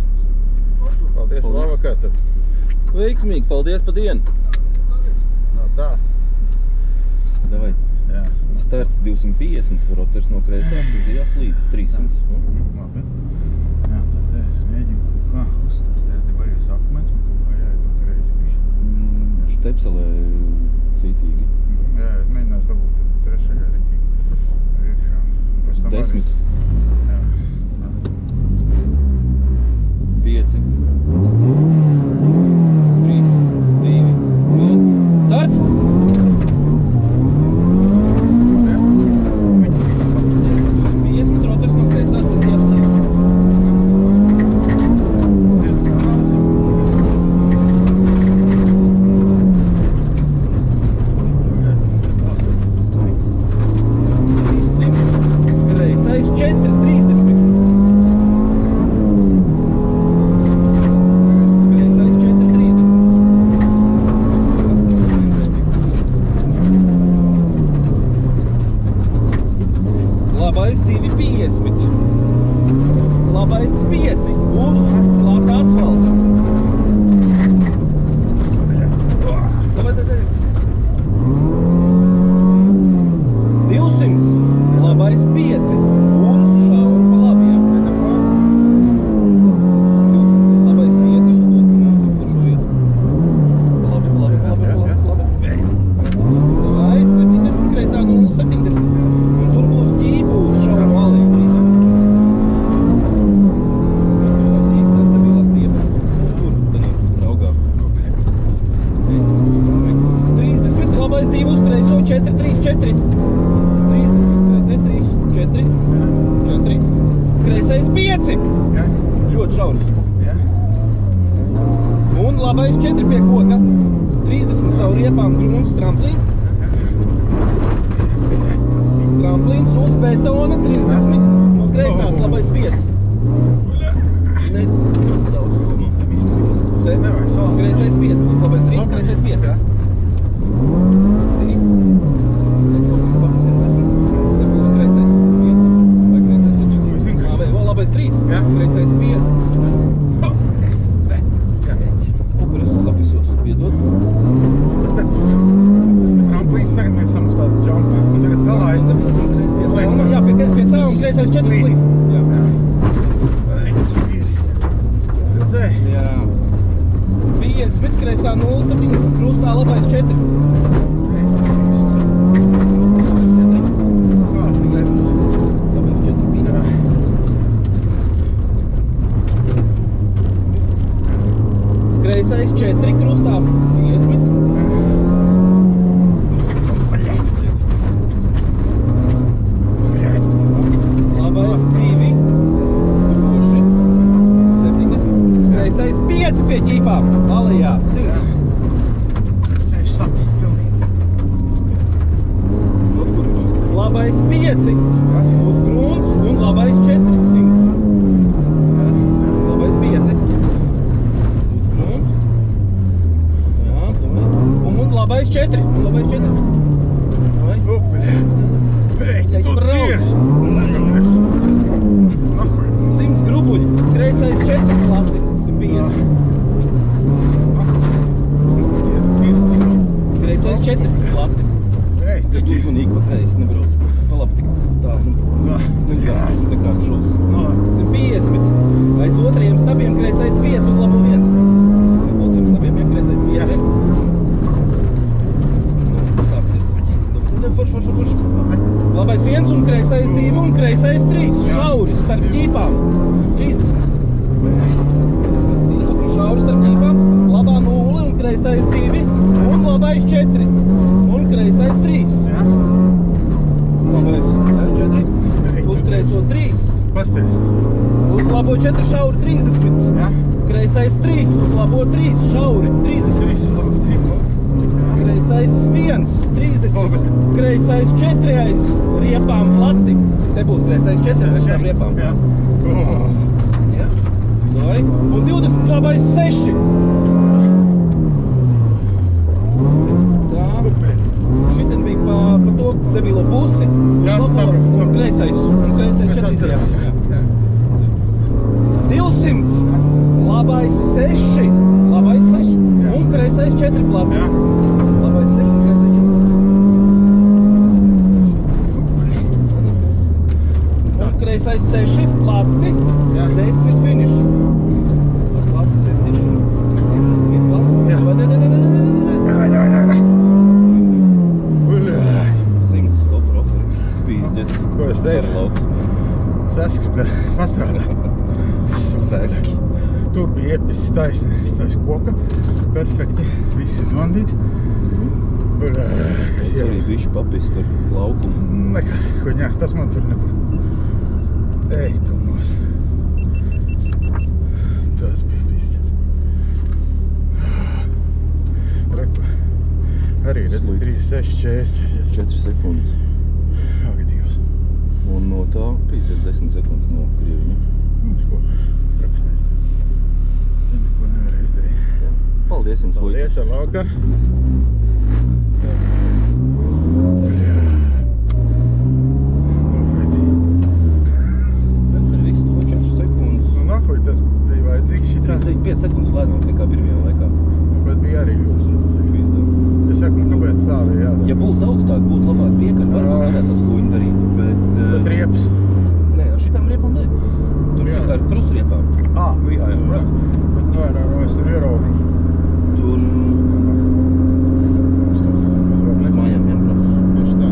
paldies. Paldies, labvakar tad. Veiksmīgi, paldies pa dienu. No tā. Davai. Jā. Starts 250, rotors no kreisās izjās līdz 300. Labi. Jā, tad es mēģinu kaut kā uzstāstēt, te baigas akmens un kaut kā jāiet pa kreisi bišķi. Štepselē cītīgi. Jā, es mēģināšu dabūt trešajā ritī iekšā. 10. Jā. 5. 3, 2, 1. Starts! Labais 250. Labais 5 uz plata asfalta. Davai. 200. Labais 5 uz šauru pa labiem. Labais 5 uz to mūsu foršo vietu. Labi. Davai, 70 kreisā 0,70. Un tur būs ķīpa uz šauru alēju 30. Tā stabilās riepas. Tur, tad nebūs braugā. 30, labais 2 uz kreiso, 4, 3, 4. 30, kreisais 3, 4, 4. Kreisais 5. Ļoti šaurs. Un labais 4 pie koka. 30 savu riepām grūns tramplīns. Tramplīns uz betona 30 no kreisās labais 5. Ne, daudz domā. Te, kreisais 5, būs labais 3, kreisais 5. 3. Te kaut kas papasies esmu. Te būs kreisais 5. Vai kreisais 4. Vēl labais 3, kreisais 5. Kaut kur es sapisos, piedod. Tramplīns tagad mēs esam uz tādu jumpu un tagad galā ir. Jā, pie cēla un kreisais 4 slīd. Jā. 50, kreisā 0,70, krustā labais 4. Labais 4, 50. Kreisais 4, krustā 50. Labais 2, droši, 70. Kreisais 5 pie ķīpām, alejā, 100. Ceļš sapist pilnīgi. Labais 5 uz grunts un labais 4, 100. Labais 5 uz grunts. Jā, un labais 4, un labais 4. Vai? Ei, tu dirst! 100 grubuļi, kreisais 4 plati, 150. Kreisais 4 plati. Tad uzmanīgi pa kreisi nebrauc. Pa labi tik tā, nekāds šos. 150. Aiz otrajiem stabiem kreisais 5 uz labu 1. Aiz otrajiem stabiem kreisais 5. Sāksies. Forš. Labais 1 un kreisais 2 un kreisais 3. Šauri starp ķīpām. 30. Šauri starp ķīpām. Labā 0 un kreisais 2 un labais 4. Un kreisais 3. Labais 4. Uz kreiso 3. Pasties. Uz labo 4 šauri 30. Kreisais 3 uz labo 3 šauri 30. Kreisais 1, 30. Kreisais 4 aiz riepām plati. Te būs kreisais 4 aiz tām riepām. Jā. Vai? Un 20 labais 6. Tā. Šitien bija pa to debilo pusi. Jā, saprotu. Un kreisais 4 izjām. 200. Labais 6. Labais 6. Jā. Un kreisais 4 plati. Jā. Labais 6 un kreisais 4 plati. Un kreisais 6 plati. Jā. 10 finish. Plati 10. Ir plati. Jā. Vai, Bļaļ. 100 stop rokeri. Pīzdets. Ko es teicu? Lauks. Sasks, bļaļ, pastrādā. Saski. Tur bija iepisis taisnīgs koka. Perfekti. Viss izvandīts. Bļaļ, kas Es arī bišķi papist ar laukumu. Nekas, huņā, tas man tur neko. Ej, tu nos. Tas bija pīsties. Reku. Arī redz, 3, 6, 4, 4 sekundes. Ak, Dievs. Un no tā pīzdēt 10 sekundes no Krieviņa. Nu, ko, traks neizdarīt. Te neko nevarēja izdarīt. Paldies jums, Paldies, ar labvakar. Bet ar visu to 4 sekundes. Nu, nahuj, tas bija vajadzīgs šitā. 35 sekundes lēnāk nekā pirmajā laikā. Bet bija arī ļoti slikts. Pīzdām. Es saku, nu, kāpēc tā bija jādara? Ja būtu augstāk, būtu labāk piekari, varbūt varētu ap guņu darīt, bet... Bet riepas. Nē, ar šitām riepām ne. Tur Jā. ar krusriepām. Nu jā, jā. Bet nu ar es tur ieraugu. Tur uz mājām vienbrauc. Tieši tā.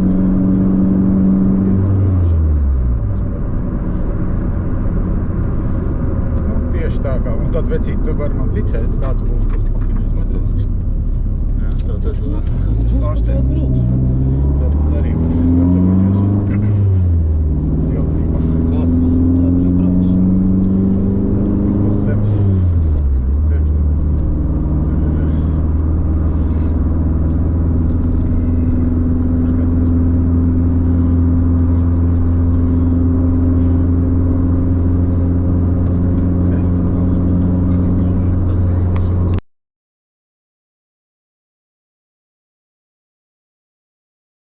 Nu, tieši tā kā. Un tad vecīt, tu vari man ticēt, kāds būs tas pakiņas motors. Jā, tad Kāds būs, ārstē. tad brauks. Tad arī var.